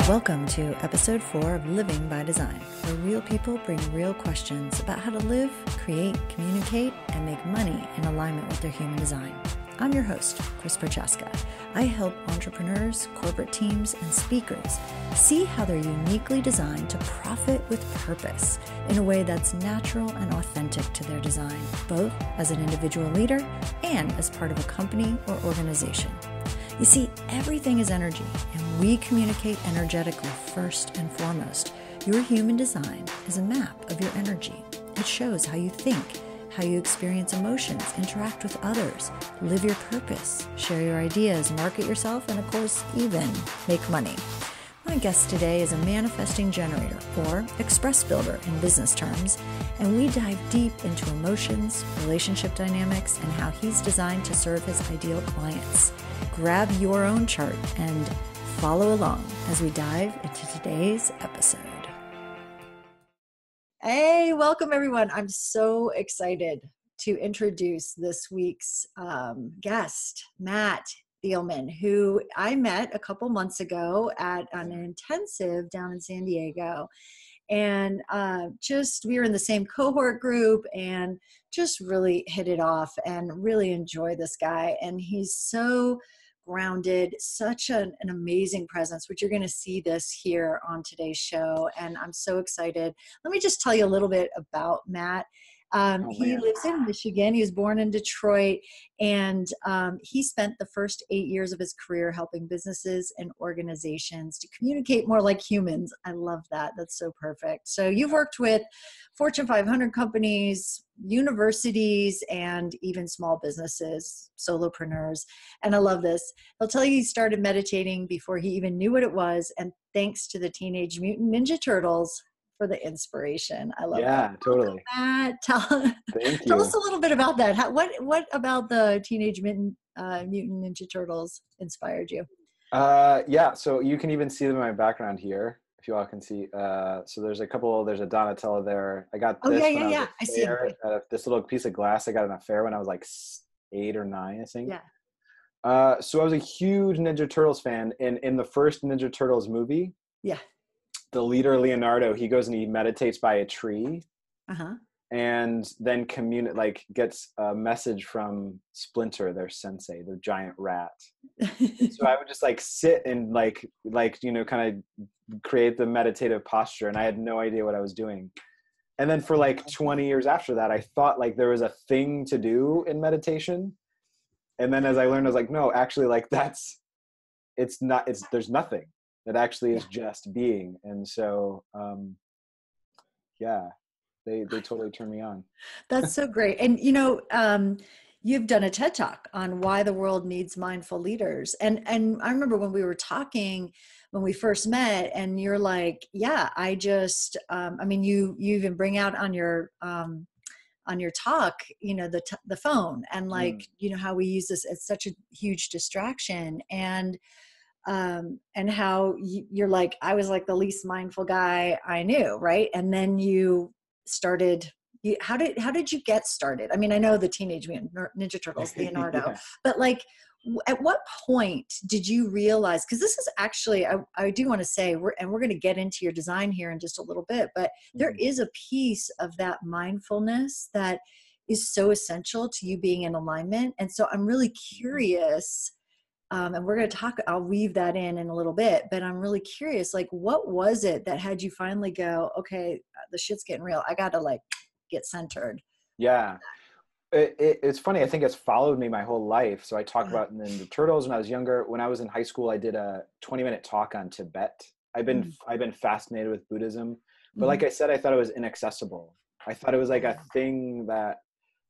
Welcome to episode 4 of Living by Design, where real people bring real questions about how to live, create, communicate, and make money in alignment with their human design. I'm your host, Chris Prochaska. I help entrepreneurs, corporate teams, and speakers see how they're uniquely designed to profit with purpose in a way that's natural and authentic to their design, both as an individual leader and as part of a company or organization. You see, everything is energy, and we communicate energetically first and foremost. Your human design is a map of your energy. It shows how you think, how you experience emotions, interact with others, live your purpose, share your ideas, market yourself, and of course, even make money. My guest today is a manifesting generator, or express builder in business terms, and we dive deep into emotions, relationship dynamics, and how he's designed to serve his ideal clients. Grab your own chart and follow along as we dive into today's episode. Hey, welcome everyone. I'm so excited to introduce this week's guest, Matt Thieleman, who I met a couple months ago at an intensive down in San Diego. And we were in the same cohort group and just really hit it off and really enjoy this guy. And he's so grounded, such an amazing presence, which you're going to see this here on today's show. And I'm so excited. Let me just tell you a little bit about Matt. He lives in Michigan. He was born in Detroit, and he spent the first 8 years of his career helping businesses and organizations to communicate more like humans. I love that. That's so perfect. So you've worked with Fortune 500 companies, universities, and even small businesses, solopreneurs. And I love this. He'll tell you he started meditating before he even knew what it was, and thanks to the Teenage Mutant Ninja Turtles for the inspiration. I love that. Yeah, totally. Tell us a little bit about that. What about the Teenage Mutant Ninja Turtles inspired you? Yeah, so you can even see them in my background here, if you all can see. So there's a Donatello there. I got this when I was a fair, this little piece of glass I got in a fair when I was like 8 or 9, I think. Yeah. So I was a huge Ninja Turtles fan. And in the first Ninja Turtles movie, the leader, Leonardo, he goes and he meditates by a tree. And then gets a message from Splinter, their sensei, their giant rat. So I would just sit and kind of create the meditative posture, and I had no idea what I was doing. And then for 20 years after that, I thought there was a thing to do in meditation. And then as I learned, I was like, no, actually there's nothing. It actually is just being. And so, they totally turned me on. That's so great. And, you've done a TED Talk on why the world needs mindful leaders. And I remember when we were talking, when we first met, and you're like, yeah, I just, you even bring out on your talk, the phone and how we use this as such a huge distraction, and how you're like, I was the least mindful guy I knew. Right. And then you started, how did you get started? I mean, I know the Teenage Mutant Ninja Turtles, Leonardo, but at what point did you realize, because this is actually, I do want to say, we're going to get into your design here in just a little bit, but there is a piece of that mindfulness that is so essential to you being in alignment. And so I'm really curious, and we're going to talk, I'll weave that in a little bit, but I'm really curious, what was it that had you finally go, okay, the shit's getting real. I got to get centered. Yeah. It's funny. I think it's followed me my whole life. So I talk about the Turtles when I was younger. When I was in high school, I did a 20-minute talk on Tibet. I've been fascinated with Buddhism, but like I said, I thought it was inaccessible. I thought it was a thing that,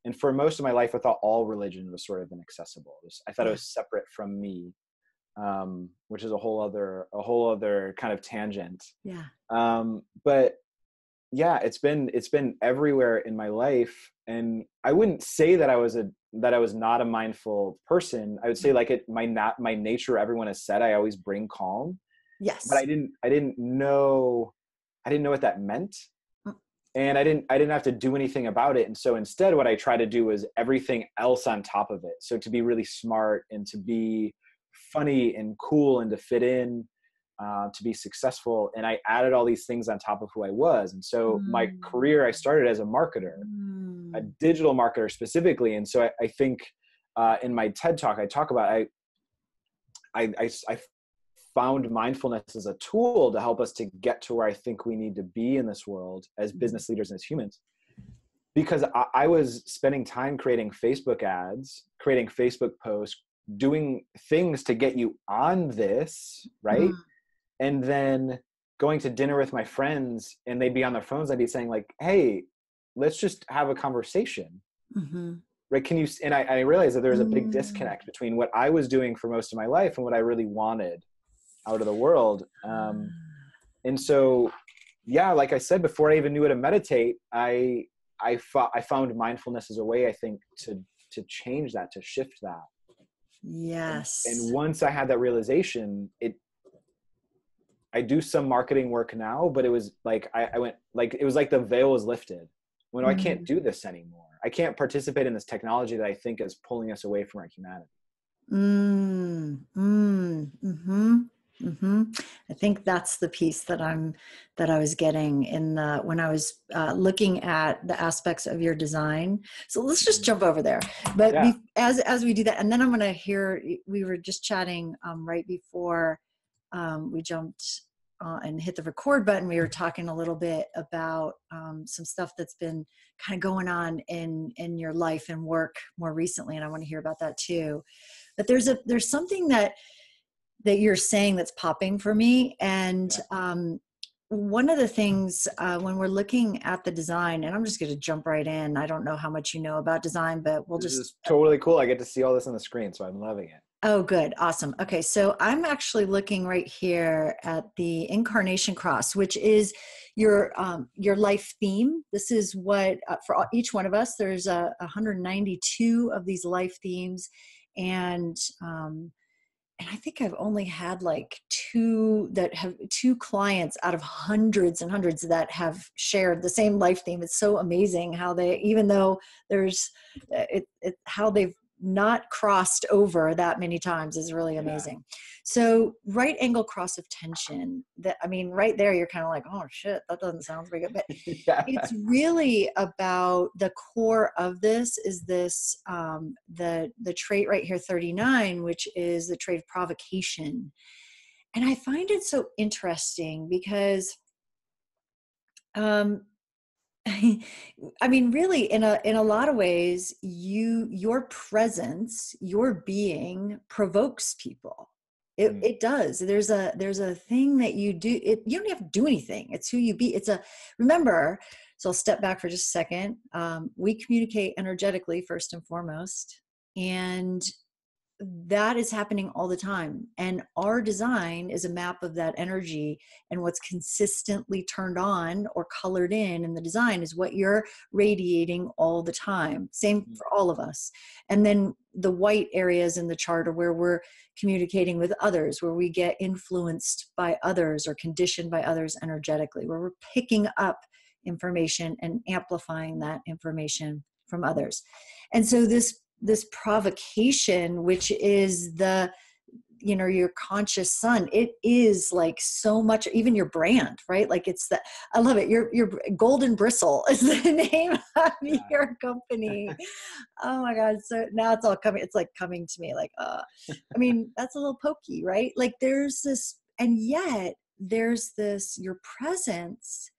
and for most of my life, I thought all religion was sort of inaccessible. I thought it was separate from me, which is a whole other kind of tangent. Yeah. But yeah, it's been everywhere in my life, and I wouldn't say that I was not a mindful person. I would say my nature. Everyone has said I always bring calm. Yes. But I didn't know what that meant. And I didn't have to do anything about it. And so instead, what I try to do is everything else on top of it. So to be really smart and to be funny and cool and to fit in. to be successful. And I added all these things on top of who I was. And so my career, I started as a marketer, a digital marketer specifically. And so I think in my TED Talk, I talk about, I found mindfulness as a tool to help us to get to where I think we need to be in this world as business leaders and as humans. Because I was spending time creating Facebook ads, creating Facebook posts, doing things to get you on this, right? And then going to dinner with my friends, and they'd be on their phones. I'd be saying like, hey, let's just have a conversation. Right? Can you, and I realized that there was a big disconnect between what I was doing for most of my life and what I really wanted out of the world. And so, yeah, like I said, before I even knew how to meditate, I found mindfulness as a way, I think, to change that, to shift that. Yes. And once I had that realization, I do some marketing work now, but it was like, I went like, it was like the veil was lifted. When I can't do this anymore. I can't participate in this technology that I think is pulling us away from our humanity. I think that's the piece that I was getting when I was looking at the aspects of your design. So let's just jump over there. But as we do that, and then I'm going to hear, we were just chatting right before we jumped and hit the record button. We were talking a little bit about some stuff that's been kind of going on in your life and work more recently, and I want to hear about that too. But there's something that you're saying that's popping for me. And one of the things when we're looking at the design, and I'm just going to jump right in. I don't know how much you know about design, but this is totally cool. I get to see all this on the screen, so I'm loving it. Oh, good. Awesome. Okay. So I'm actually looking right here at the incarnation cross, which is your life theme. This is what, for each one of us, there's 192 of these life themes. And I think I've only had like two clients out of hundreds and hundreds that have shared the same life theme. It's so amazing how they, even though there's how they've not crossed over that many times is really amazing. So right angle cross of tension, right there, you're kind of like, oh shit, that doesn't sound very good. But it's really about the core of this is this, the trait right here, 39, which is the trait of provocation. And I find it so interesting because, really, in a lot of ways, your presence, your being provokes people. It does. There's a thing that you do. You don't have to do anything. It's who you be. Remember. So I'll step back for just a second. We communicate energetically first and foremost, and that is happening all the time. And our design is a map of that energy, and what's consistently turned on or colored in the design is what you're radiating all the time. Same for all of us. And then the white areas in the chart are where we're communicating with others, where we get influenced by others or conditioned by others energetically, where we're picking up information and amplifying that information from others. And so this provocation, which is your conscious sun, it is like so much, even your brand, right? Like I love it. Your Golden Bristle is the name of your company. Oh my God. So now it's all coming. It's like coming to me like, that's a little pokey, right? Like there's this, and yet there's this, your presence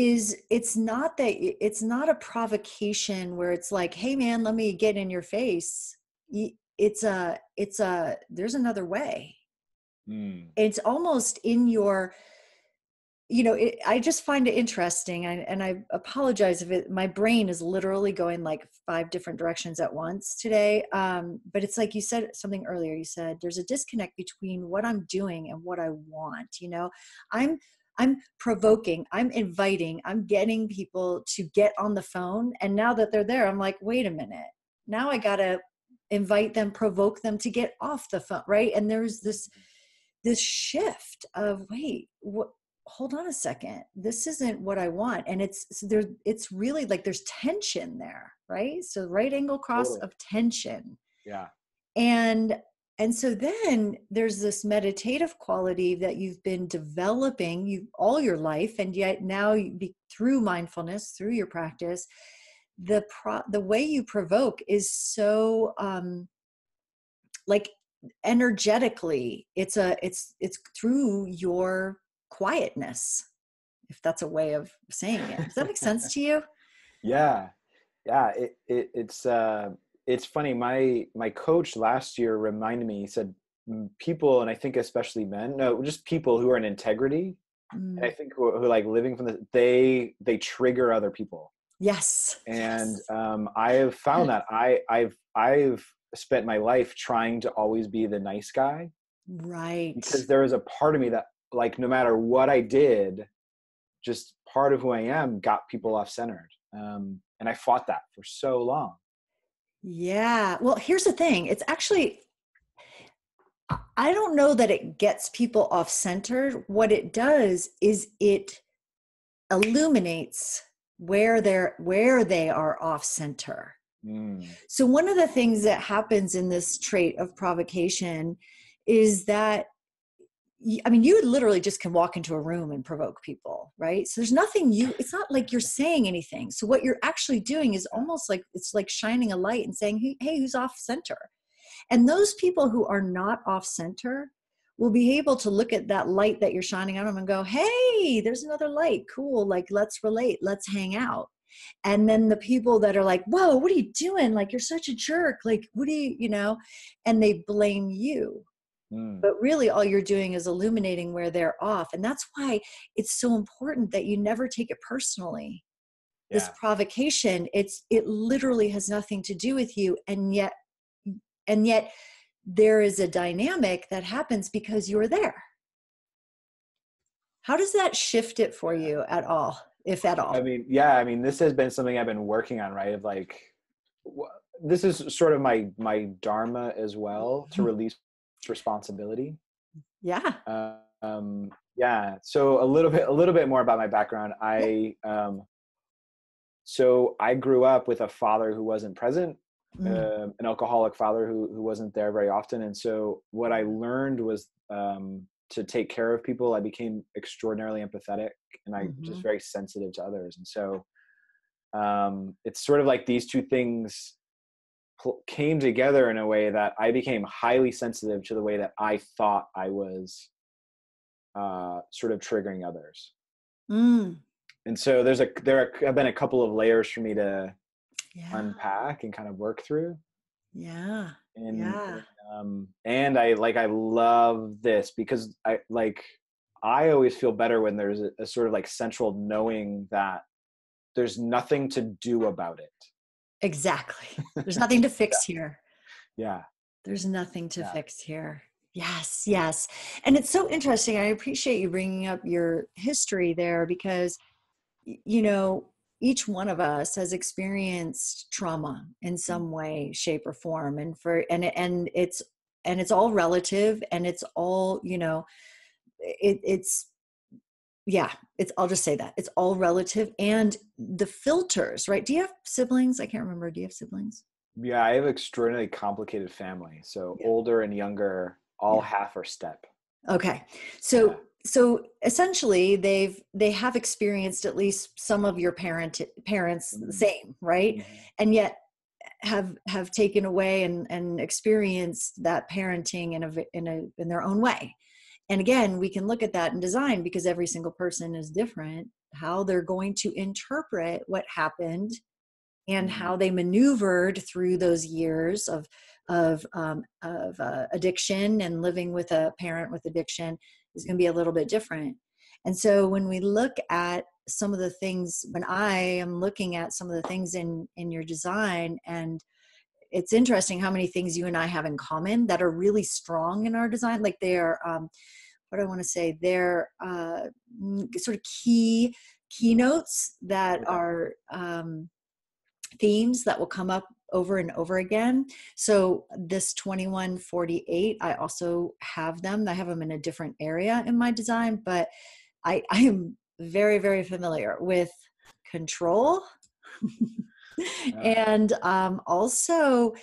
it's not a provocation where it's like, hey man, let me get in your face. There's another way. It's almost in your, I just find it interesting. And I apologize if my brain is literally going like 5 different directions at once today. But it's like you said something earlier, you said there's a disconnect between what I'm doing and what I want. I'm provoking, I'm inviting, I'm getting people to get on the phone. And now that they're there, I'm like, wait a minute, now I got to invite them, provoke them to get off the phone. Right. And there's this shift of, wait, hold on a second. This isn't what I want. And it's really like there's tension there. Right. So right angle cross of tension. Yeah. And And so then there's this meditative quality that you've been developing all your life, and yet now through mindfulness, through your practice, the way you provoke is so like energetically, it's through your quietness, if that's a way of saying it. Does that make sense to you? Yeah. It's funny. My coach last year reminded me, he said, people, and I think especially men, no, just people who are in integrity, and I think who like living from they trigger other people. Yes. And I have found that I've spent my life trying to always be the nice guy. Right. Because there is a part of me that, like, no matter what I did, just part of who I am got people off centered. And I fought that for so long. Yeah. Well, here's the thing. It's actually, I don't know that it gets people off centered. What it does is it illuminates where they are off center. So one of the things that happens in this trait of provocation is that, I mean, you literally just can walk into a room and provoke people, right? So there's nothing it's not like you're saying anything. So what you're actually doing is almost like, it's like shining a light and saying, hey, who's off center? And those people who are not off center will be able to look at that light that you're shining on them and go, hey, there's another light. Cool. Like, let's relate. Let's hang out. And then the people that are like, whoa, what are you doing? Like, you're such a jerk. Like, what do you, and they blame you. But really all you're doing is illuminating where they're off. And that's why it's so important that you never take it personally. Yeah. This provocation, it literally has nothing to do with you. And yet there is a dynamic that happens because you're there. How does that shift it for you at all, if at all? I mean, this has been something I've been working on, right? Of like, this is sort of my dharma as well, to release responsibility. Yeah. So a little bit more about my background. So I grew up with a father who wasn't present, an alcoholic father who wasn't there very often. And so what I learned was to take care of people. I became extraordinarily empathetic, and I just very sensitive to others. And so it's sort of like these two things came together in a way that I became highly sensitive to the way that I thought I was sort of triggering others. And so there have been a couple of layers for me to unpack and kind of work through. Yeah. And I love this because I always feel better when there's a sort of like central knowing that there's nothing to do about it. Exactly. There's nothing to fix here. Yeah. There's nothing to fix here. Yes. Yes. And it's so interesting. I appreciate you bringing up your history there because, each one of us has experienced trauma in some way, shape, or form. And it's all relative, and it's all, I'll just say that it's all relative, and the filters, right? Do you have siblings? I can't remember. Do you have siblings? Yeah, I have an extraordinarily complicated family. So older and younger, all half or step. Okay. So essentially they have experienced at least some of your parents the same, right? And yet have taken away and experienced that parenting in their own way. And again, we can look at that in design because every single person is different, how they're going to interpret what happened and how they maneuvered through those years of addiction, and living with a parent with addiction is going to be a little bit different. And so when we look at some of the things, when I am looking at some of the things in your design, and it's interesting how many things you and I have in common that are really strong in our design. Like they're, what I want to say, they're sort of keynotes that are themes that will come up over and over again. So this 2148, I also have them. I have them in a different area in my design, but I am very, very familiar with control and also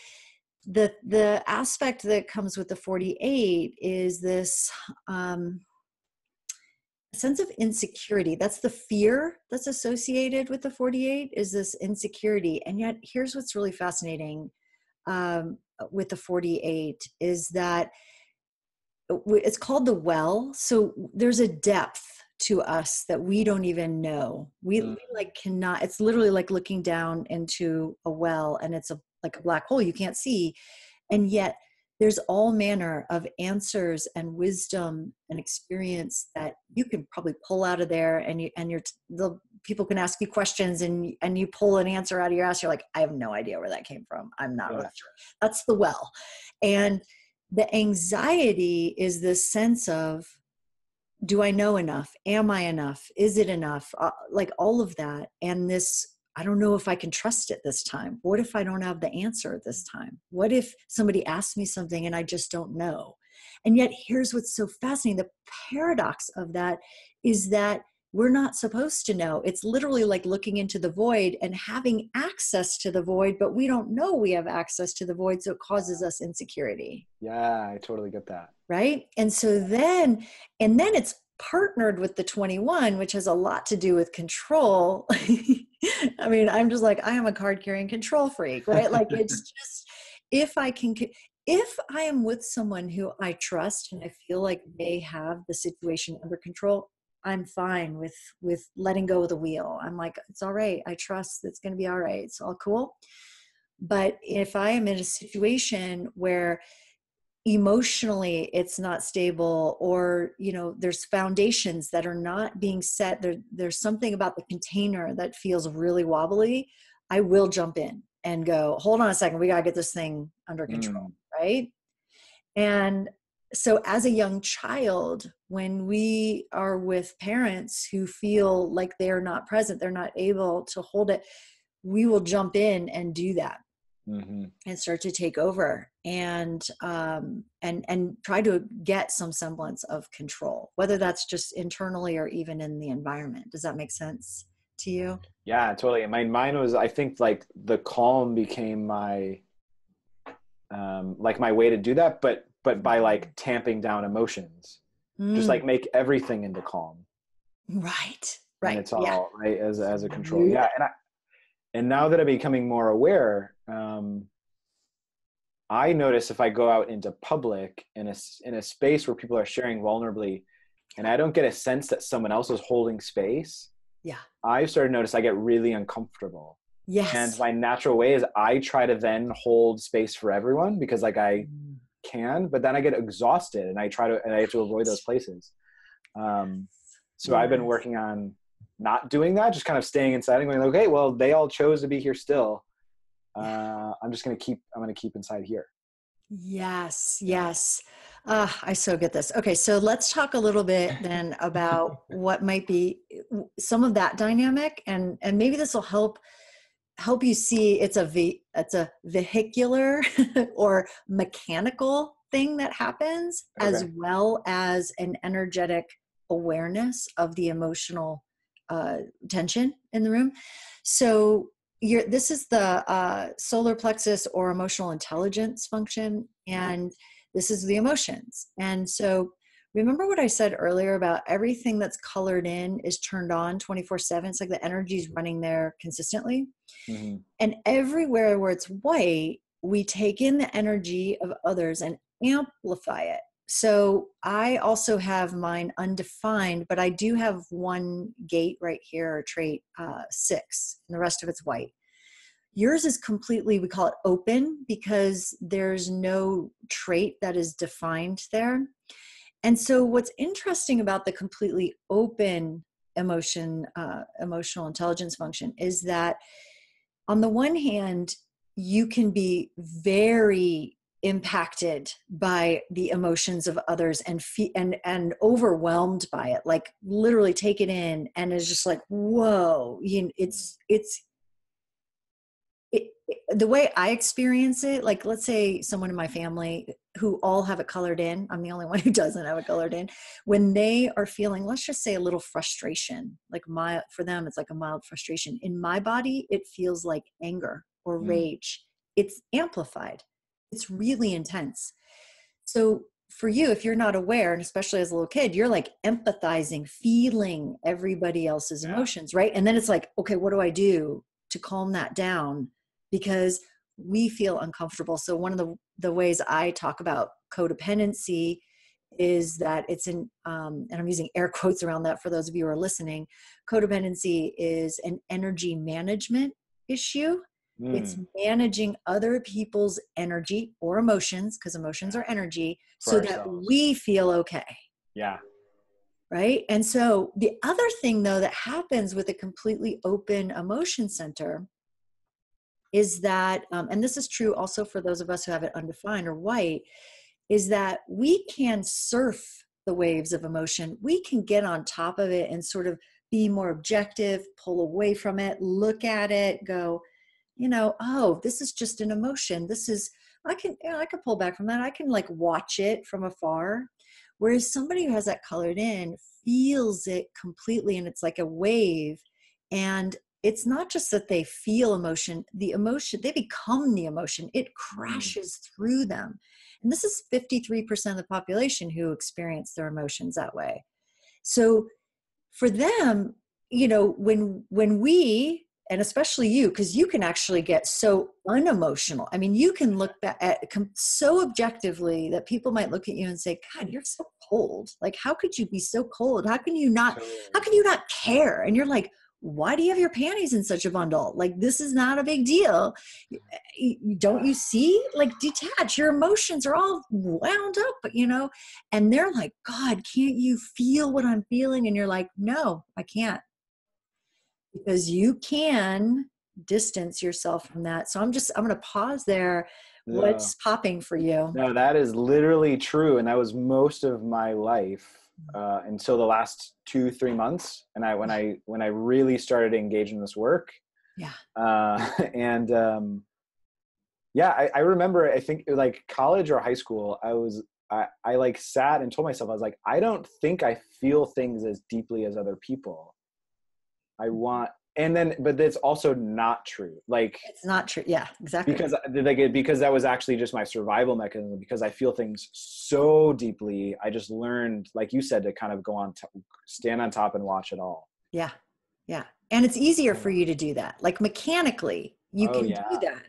the aspect that comes with the 48 is this sense of insecurity. That's the fear that's associated with the 48, is this insecurity. And yet here's what's really fascinating with the 48 is that it's called the well. So there's a depth to us that we don't even know. We like cannot, it's literally like looking down into a well and it's like a black hole you can't see. And yet there's all manner of answers and wisdom and experience that you can probably pull out of there, and the people can ask you questions and you pull an answer out of your ass. You're like, I have no idea where that came from. I'm not really sure. That's the well. And the anxiety is this sense of, do I know enough? Am I enough? Is it enough? Like all of that. And this, I don't know if I can trust it this time. What if I don't have the answer this time? What if somebody asks me something and I just don't know? And yet here's what's so fascinating. The paradox of that is that we're not supposed to know. It's literally like looking into the void and having access to the void, but we don't know we have access to the void. So it causes us insecurity. Yeah, I totally get that. Right. And so then it's partnered with the 21, which has a lot to do with control. I mean, I'm just like, I am a card carrying control freak, right? Like it's just, if I am with someone who I trust and I feel like they have the situation under control, I'm fine with letting go of the wheel. I'm like, it's all right. I trust it's going to be all right. It's all cool. But if I am in a situation where emotionally it's not stable, or there's foundations that are not being set, there's something about the container that feels really wobbly, I will jump in and go, hold on a second, we got to get this thing under control. Right. And so as a young child, when we are with parents who feel like they're not present, they're not able to hold it, we will jump in and do that. And start to take over and try to get some semblance of control, whether that's just internally or even in the environment. Does that make sense to you? Yeah, totally. Mine was, I think, like the calm became my like my way to do that, but by like tamping down emotions, just like make everything into calm. Right. And it's all right as a control. Yeah. And now that I'm becoming more aware, I notice if I go out into public in a space where people are sharing vulnerably, and I don't get a sense that someone else is holding space, I've started to notice I get really uncomfortable. Yes. And my natural way is I try to then hold space for everyone because like I can, but then I get exhausted and I have to avoid those places. So I've been working on not doing that, just kind of staying inside and going, okay, well, they all chose to be here still. I'm going to keep inside here. Yes. Yes. I so get this. Okay. So let's talk a little bit then about what might be some of that dynamic, and maybe this will help you see it's a vehicular or mechanical thing that happens, as well as an energetic awareness of the emotional tension in the room. So this is the solar plexus or emotional intelligence function, and this is the emotions. And so remember what I said earlier about everything that's colored in is turned on 24/7. It's like the energy is running there consistently. And everywhere where it's white, we take in the energy of others and amplify it. So I also have mine undefined, but I do have one gate right here, or trait 6, and the rest of it's white. Yours is completely, we call it open, because there's no trait that is defined there. And so what's interesting about the completely open emotional intelligence function is that on the one hand, you can be very impacted by the emotions of others and overwhelmed by it, like literally take it in and it's just like, whoa, the way I experience it, like let's say someone in my family who all have it colored in, I'm the only one who doesn't have it colored in, when they are feeling, let's just say a little frustration, like for them, it's like a mild frustration. In my body, it feels like anger or rage. It's amplified. it's really intense. So for you, if you're not aware, and especially as a little kid, you're like empathizing, feeling everybody else's emotions, right? And then it's like, okay, what do I do to calm that down? Because we feel uncomfortable. So one of the ways I talk about codependency is that it's and I'm using air quotes around that for those of you who are listening. Codependency is an energy management issue. It's managing other people's energy or emotions, because emotions are energy, so that we feel okay. Yeah. Right. And so the other thing, though, that happens with a completely open emotion center is that, and this is true also for those of us who have it undefined or white, is that we can surf the waves of emotion. We can get on top of it and sort of be more objective, pull away from it, look at it, go, oh, this is just an emotion. I can pull back from that. I can like watch it from afar. Whereas somebody who has that colored in feels it completely, and it's like a wave. And it's not just that they feel emotion, they become the emotion. It crashes through them. And this is 53% of the population who experience their emotions that way. So for them, when we, and especially you, because you can actually get so unemotional. I mean, you can look back at so objectively that people might look at you and say, God, you're so cold. Like, how could you be so cold? How can you not care? And you're like, why do you have your panties in such a bundle? Like, this is not a big deal. Don't you see? Like, detach. Your emotions are all wound up, and they're like, God, can't you feel what I'm feeling? And you're like, no, I can't. Because you can distance yourself from that. So I'm going to pause there. Yeah. What's popping for you? No, that is literally true. And that was most of my life until the last 2-3 months. And when I really started to engage in this work. Yeah. I remember, I think like college or high school, I like sat and told myself, I was like, I don't think I feel things as deeply as other people. But that's also not true. Like, it's not true. Yeah, exactly. Because that was actually just my survival mechanism, because I feel things so deeply. I just learned, like you said, to kind of stand on top and watch it all. Yeah. Yeah. And it's easier for you to do that. Like mechanically, you can do that.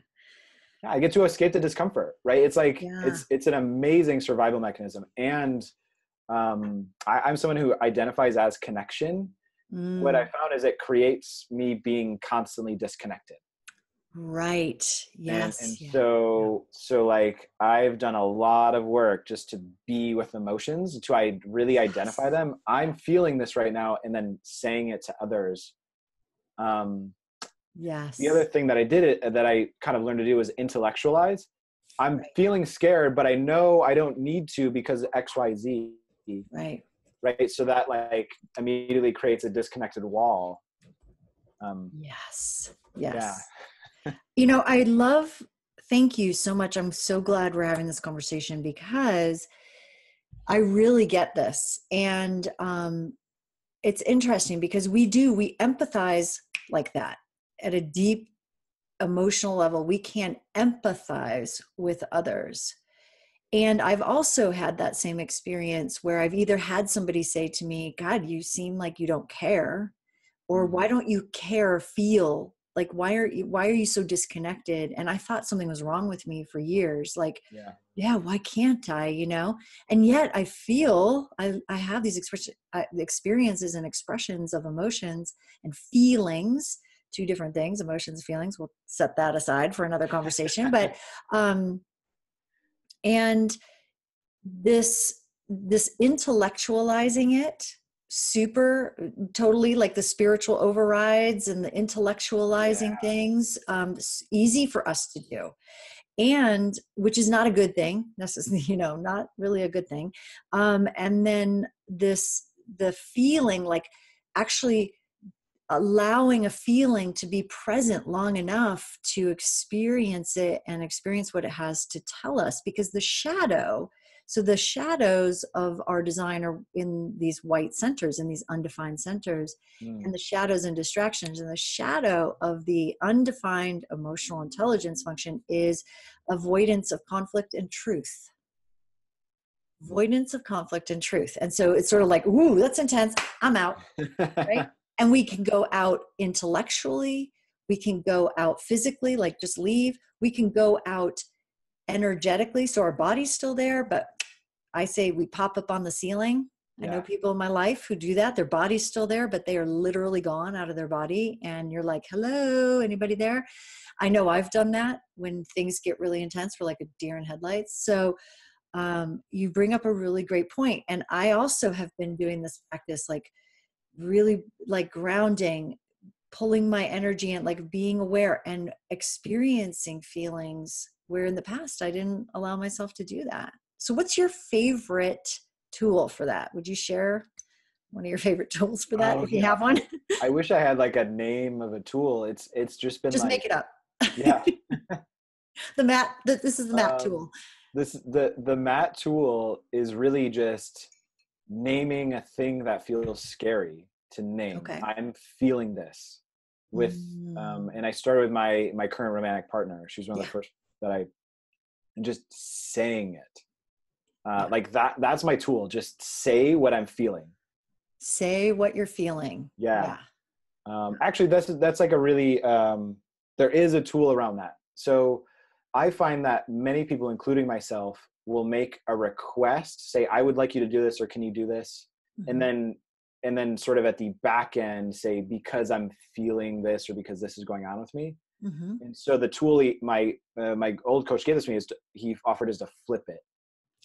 Yeah. I get to escape the discomfort, right? It's like, it's an amazing survival mechanism. And I'm someone who identifies as connection. What I found is it creates me being constantly disconnected. Right. Yes. And so like I've done a lot of work just to be with emotions, to really identify them. I'm feeling this right now, and then saying it to others. Yes. The other thing that I kind of learned to do is intellectualize. I'm feeling scared, but I know I don't need to because XYZ. Right. Right. So that like immediately creates a disconnected wall. Yes. Yeah. Thank you so much. I'm so glad we're having this conversation, because I really get this. And it's interesting because we empathize like that at a deep emotional level. We can empathize with others. And I've also had that same experience where I've either had somebody say to me, God, you seem like you don't care, or why don't you care or feel? Like, why are you so disconnected? And I thought something was wrong with me for years. Like, why can't I, And yet I feel I have these experiences and expressions of emotions and feelings, two different things, emotions, feelings. We'll set that aside for another conversation. But, and this intellectualizing it, totally like the spiritual overrides and the intellectualizing things, easy for us to do, and which is not a good thing necessarily, not really a good thing. And then the feeling, like actually allowing a feeling to be present long enough to experience it and experience what it has to tell us, because the shadow, So the shadows of our design are in these white centers, in these undefined centers, and the shadows and distractions. And the shadow of the undefined emotional intelligence function is avoidance of conflict and truth. Avoidance of conflict and truth. And so it's sort of like, ooh, that's intense. I'm out. Right. And we can go out intellectually. We can go out physically, like just leave. We can go out energetically. So our body's still there, but I say we pop up on the ceiling. Yeah. I know people in my life who do that. Their body's still there, but they are literally gone out of their body. And you're like, hello, anybody there? I know I've done that when things get really intense. We're like a deer in headlights. So you bring up a really great point. And I also have been doing this practice, like really like grounding, pulling my energy and like being aware and experiencing feelings where in the past I didn't allow myself to do that. So what's your favorite tool for that? Would you share one of your favorite tools for that if you have one? I wish I had like a name of a tool. It's just been just make it up. Yeah. This is the MAT tool. The MAT tool is really just naming a thing that feels scary to name. Okay. I'm feeling this with, and I started with my current romantic partner. She was one of the first and just saying it. Like that's my tool. Just say what I'm feeling. Say what you're feeling. Yeah. Actually, that's like a really, there is a tool around that. So I find that many people, including myself, will make a request, say, I would like you to do this, or can you do this? Mm-hmm. And then sort of at the back end say, because I'm feeling this, or because this is going on with me. Mm-hmm. And so the tool my old coach gave this to me he offered us to flip it.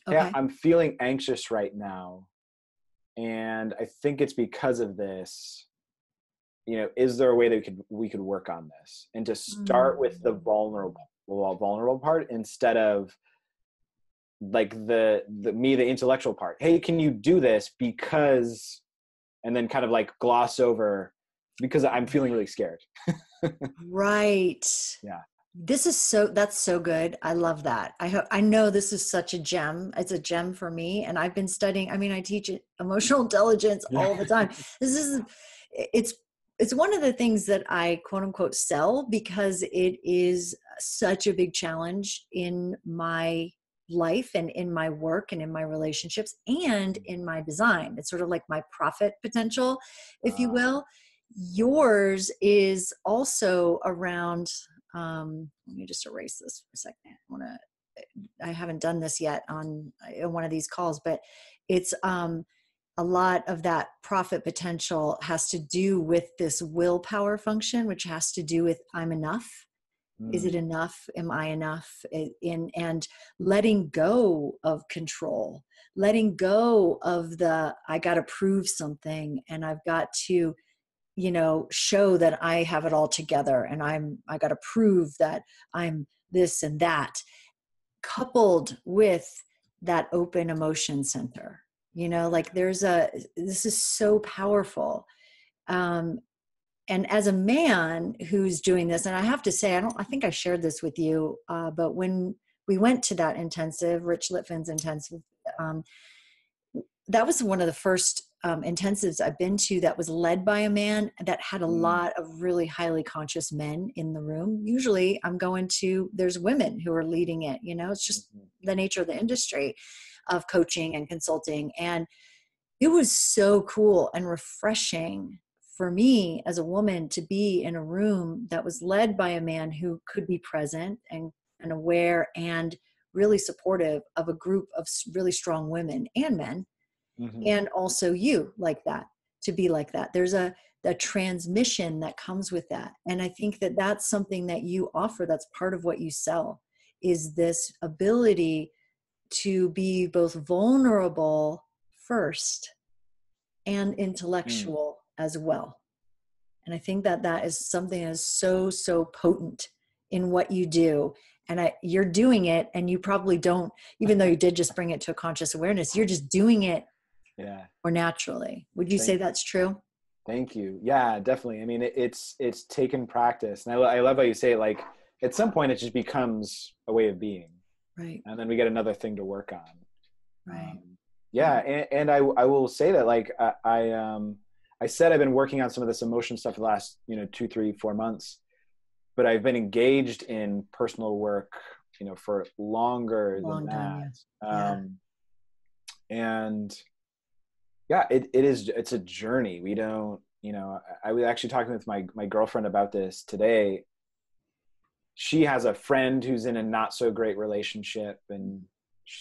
Okay. Yeah, I'm feeling anxious right now, and I think it's because of this. You know, is there a way that we could work on this? And to start with the vulnerable part instead of like the intellectual part. Hey, can you do this? Because, and then kind of like gloss over because I'm feeling really scared. Right. Yeah. That's so good. I love that. I know this is such a gem. It's a gem for me. And I've been studying, I teach emotional intelligence all the time. It's one of the things that I quote unquote sell because it is such a big challenge in my life and in my work and in my relationships and in my design. It's sort of like my profit potential, if you will. Yours is also around, let me just erase this for a second. I haven't done this yet on one of these calls, but it's, a lot of that profit potential has to do with this willpower function, which has to do with I'm enough. Is it enough? Am I enough? And letting go of control, letting go of I got to prove something and I've got to, show that I have it all together and I got to prove that I'm this and that, coupled with that open emotion center. Like this is so powerful. And as a man who's doing this, and I have to say, I think I shared this with you, but when we went to that intensive, Rich Litvin's intensive, that was one of the first intensives I've been to that was led by a man that had a lot of really highly conscious men in the room. Usually there's women who are leading it, it's just the nature of the industry of coaching and consulting. And it was so cool and refreshing for me as a woman to be in a room that was led by a man who could be present and aware and really supportive of a group of really strong women and men. Mm-hmm. And also you like that, to be like that. There's a transmission that comes with that. And I think that that's something that you offer. That's part of what you sell, is this ability to be both vulnerable first and intellectual as well. And I think that is something that is so, so potent in what you do. And you're doing it, and you probably don't, even though you did just bring it to a conscious awareness, you're just doing it more naturally. Would you say that's true? Thank you. Yeah, definitely. It's taken practice. And I love how you say it, like at some point it just becomes a way of being. Right. And then we get another thing to work on. Right. Yeah. And I will say that, like, I said, I've been working on some of this emotion stuff for the last, 2, 3, 4 months, but I've been engaged in personal work, for longer than that. Yeah. And yeah, it's a journey. We don't, I was actually talking with my girlfriend about this today. She has a friend who's in a not so great relationship, and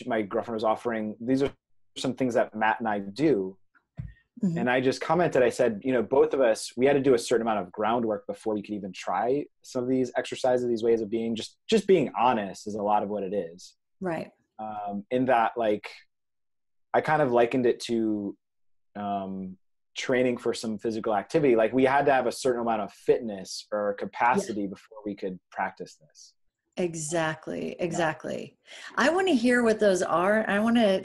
my girlfriend was offering, these are some things that Matt and I do. Mm-hmm. And I just commented, I said, both of us, we had to do a certain amount of groundwork before we could even try some of these exercises, these ways of being. Just being honest is a lot of what it is. Right. In that, like, I kind of likened it to training for some physical activity. Like, we had to have a certain amount of fitness or capacity before we could practice this. Exactly. I want to hear what those are.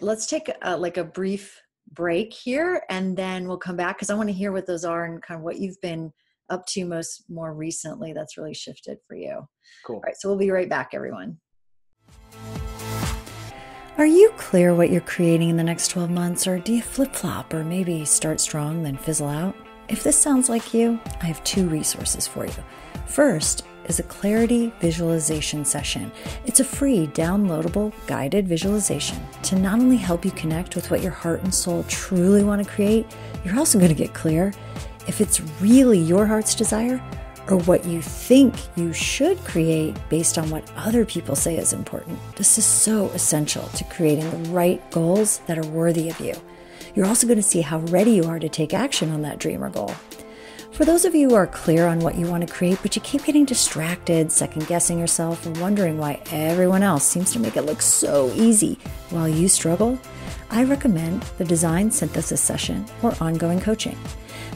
Let's take like a brief break here, and then we'll come back, because I want to hear what those are and kind of what you've been up to more recently that's really shifted for you. Cool. All right. So we'll be right back, everyone. Are you clear what you're creating in the next 12 months, or do you flip-flop, or maybe start strong then fizzle out? If this sounds like you, I have 2 resources for you. First is a clarity visualization session. It's a free, downloadable, guided visualization to not only help you connect with what your heart and soul truly want to create, you're also going to get clear if it's really your heart's desire, or what you think you should create based on what other people say is important. This is so essential to creating the right goals that are worthy of you. You're also going to see how ready you are to take action on that dream or goal. For those of you who are clear on what you want to create, but you keep getting distracted, second-guessing yourself, and wondering why everyone else seems to make it look so easy while you struggle, I recommend the Design Synthesis Session or ongoing coaching.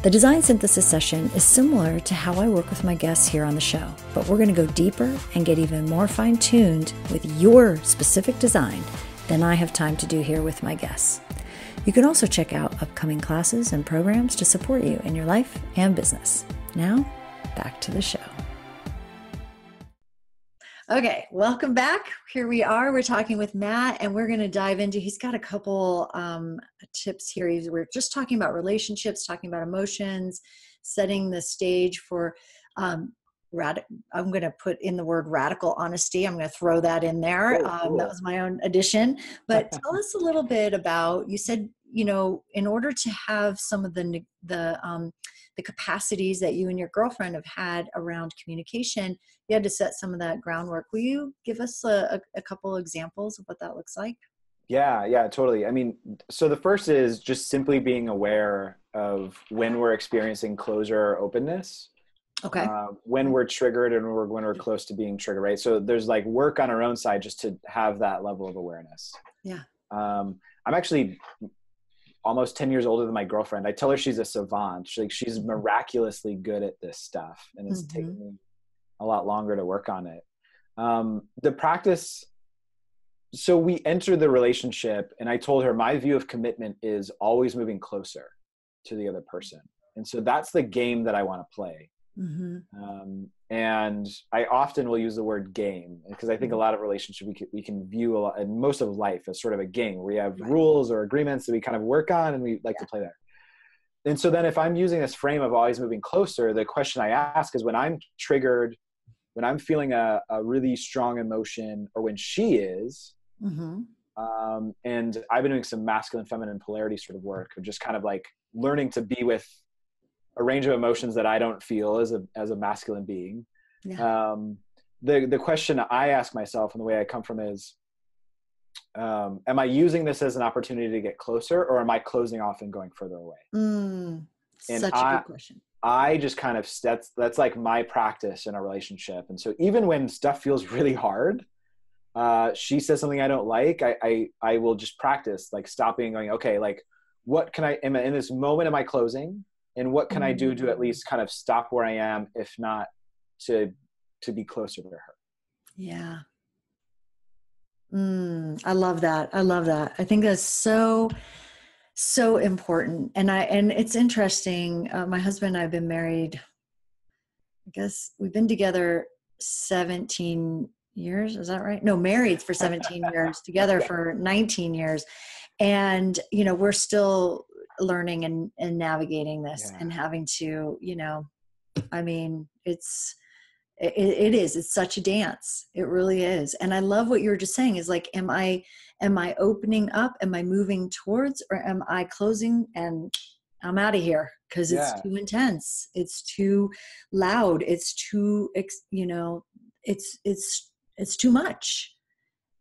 The Design Synthesis Session is similar to how I work with my guests here on the show, but we're going to go deeper and get even more fine-tuned with your specific design than I have time to do here with my guests. You can also check out upcoming classes and programs to support you in your life and business. Now, back to the show. Okay, welcome back. Here we are. We're talking with Matt, and we're going to dive into, he's got a couple tips here. We're just talking about relationships, talking about emotions, setting the stage for, I'm going to put in the word radical honesty. I'm going to throw that in there. Cool. That was my own addition. But tell us a little bit about, you said, in order to have some of the capacities that you and your girlfriend have had around communication, you had to set some of that groundwork. Will you give us a couple examples of what that looks like? Yeah, totally. I mean, so the first is just simply being aware of when we're experiencing closure or openness. Okay. When we're triggered and when we're close to being triggered, right? So there's like work on our own side just to have that level of awareness. Yeah. I'm actually almost 10 years older than my girlfriend. I tell her she's a savant. She's miraculously good at this stuff, and it's taken me a lot longer to work on it. The practice, so we enter the relationship, and I told her my view of commitment is always moving closer to the other person. And so that's the game that I want to play. And I often will use the word game, because I think a lot of relationships we can view a lot, and most of life, as sort of a game where we have rules or agreements that we kind of work on, and we like to play there. And so then if I'm using this frame of always moving closer, the question I ask is, when I'm triggered, when I'm feeling a really strong emotion, or when she is, and I've been doing some masculine, feminine polarity sort of work, of just kind of like learning to be with a range of emotions that I don't feel as a masculine being. Yeah. The question I ask myself, and the way I come from is, am I using this as an opportunity to get closer, or am I closing off and going further away? Such a good question. I just kind of, that's like my practice in a relationship. And so even when stuff feels really hard, she says something I don't like, I will just practice like stopping and going, okay, like what can in this moment, am I closing? And what can I do to at least kind of stop where I am, if not to be closer to her? Yeah. I love that. I think that's so important. And it's interesting. My husband and I have been married, I guess we've been together 17 years. Is that right? No, married for 17 years, together for 19 years. And, we're still learning and navigating this and having to, I mean, it's such a dance. It really is. And I love what you were just saying is like, am I opening up? Am I moving towards, or am I closing and I'm out of here? Cause it's too intense. It's too loud. It's too, it's too much.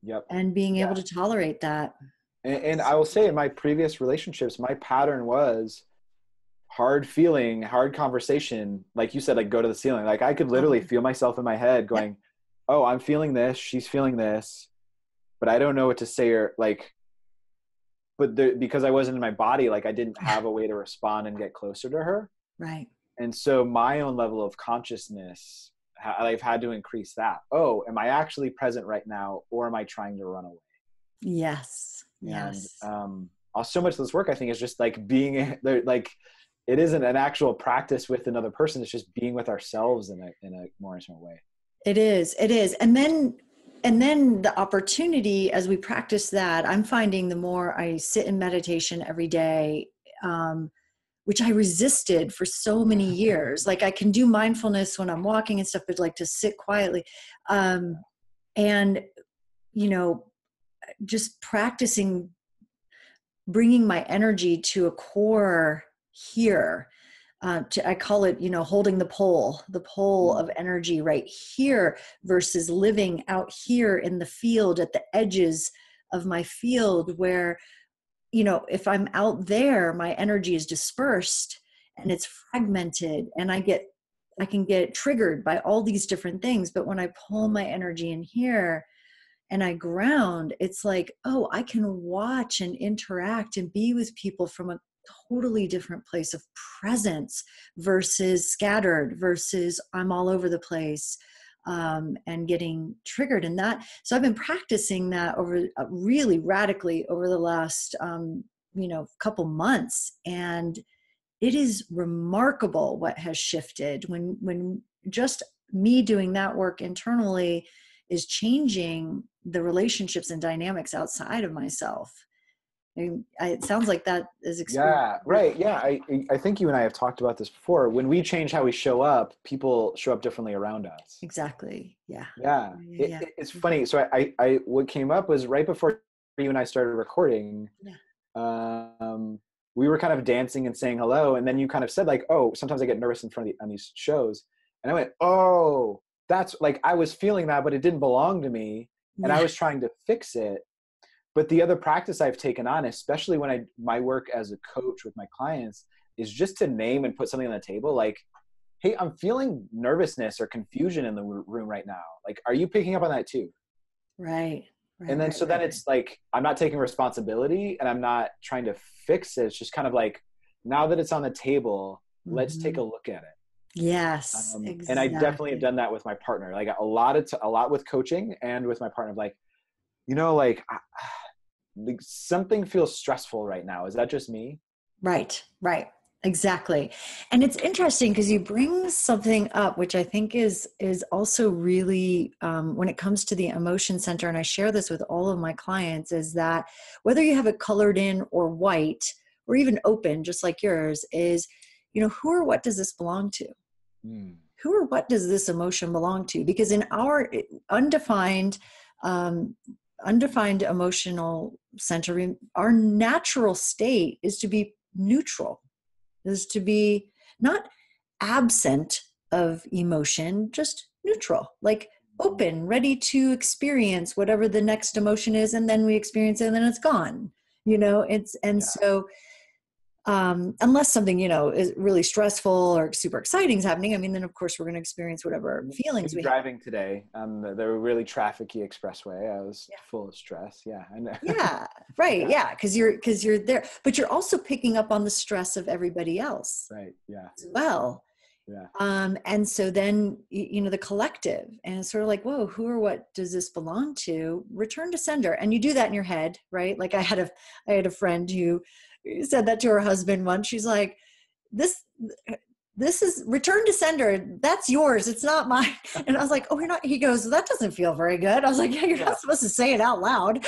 Yep. And being able to tolerate that. And I will say in my previous relationships, my pattern was hard feeling, hard conversation. Like you said, like go to the ceiling. Like I could literally feel myself in my head going, oh, I'm feeling this. She's feeling this, but I don't know what to say, or like, because I wasn't in my body, like I didn't have a way to respond and get closer to her. Right. And so my own level of consciousness, I've had to increase that. Oh, am I actually present right now, or am I trying to run away? Yes. And yes. So much of this work, I think, is just like being like, it isn't an actual practice with another person. It's just being with ourselves in a more intimate way. It is. And then the opportunity as we practice that, I'm finding the more I sit in meditation every day, which I resisted for so many years. Like I can do mindfulness when I'm walking and stuff, but like to sit quietly. And, just practicing bringing my energy to a core here. I call it, holding the pole of energy right here versus living out here in the field at the edges of my field where, if I'm out there, my energy is dispersed and it's fragmented and I can get triggered by all these different things. But when I pull my energy in here and I ground, it's like, oh, I can watch and interact and be with people from a totally different place of presence versus scattered versus I'm all over the place and getting triggered in that. So I've been practicing that over really radically over the last, couple months. And it is remarkable what has shifted when just me doing that work internally is changing the relationships and dynamics outside of myself. It sounds like that is Yeah, right. Yeah. I think you and I have talked about this before. When we change how we show up, people show up differently around us. Exactly. Yeah. Yeah. It's funny. So I what came up was right before you and I started recording, we were kind of dancing and saying hello. And then you kind of said like, oh, sometimes I get nervous in front of on these shows. And I went, oh, that's like, I was feeling that, but it didn't belong to me. And I was trying to fix it. But the other practice I've taken on, especially when my work as a coach with my clients, is just to name and put something on the table. Like, hey, I'm feeling nervousness or confusion in the room right now. Like, are you picking up on that too? Right. And then, then it's like, I'm not taking responsibility and I'm not trying to fix it. It's just kind of like, now that it's on the table, let's take a look at it. Yes. Exactly. And I definitely have done that with my partner. Like a lot with coaching and with my partner. Like, like something feels stressful right now. Is that just me? Right. Exactly. And it's interesting because you bring something up, which I think is also really, when it comes to the emotion center, and I share this with all of my clients, is that whether you have it colored in or white, or even open, just like yours, is, who or what does this belong to? Who or what does this emotion belong to? Because in our undefined emotional center, our natural state is to be neutral, is to be not absent of emotion, just neutral, like open, ready to experience whatever the next emotion is. And then we experience it and then it's gone, So unless something, is really stressful or super exciting is happening, then of course we're going to experience whatever feelings we have. Driving today on the really trafficy expressway, I was full of stress. Yeah. I know. Yeah. Right. Yeah. Cause you're there, but you're also picking up on the stress of everybody else. Right. Yeah. As well. Yeah. And so then, the collective, and it's sort of like, whoa, who or what does this belong to? Return to sender. And you do that in your head, right? Like I had a friend who said that to her husband once. She's like, this this is return to sender. That's yours. It's not mine. And I was like, oh, you're not, he goes, that doesn't feel very good. I was like, yeah, you're not supposed to say it out loud.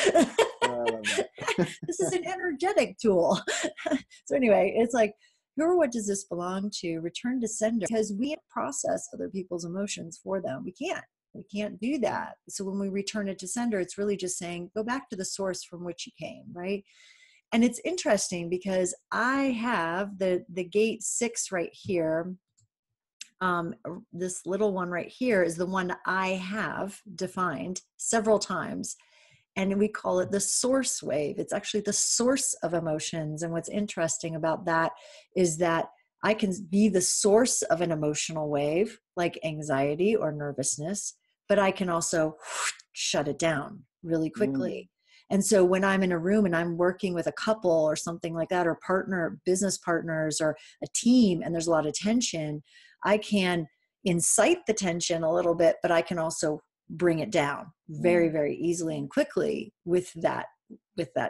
This is an energetic tool. So anyway, it's like, what does this belong to? Return to sender, because we can't process other people's emotions for them. We can't do that. So when we return it to sender, it's really just saying, go back to the source from which you came, right? And it's interesting because I have the gate 6 right here. This little one right here is the one I have defined several times. And we call it the source wave. It's actually the source of emotions. And what's interesting about that is that I can be the source of an emotional wave, like anxiety or nervousness, but I can also shut it down really quickly. And so when I'm in a room and I'm working with a couple or something like that, or business partners or a team, and there's a lot of tension, I can incite the tension a little bit, but I can also bring it down very, very easily and quickly with that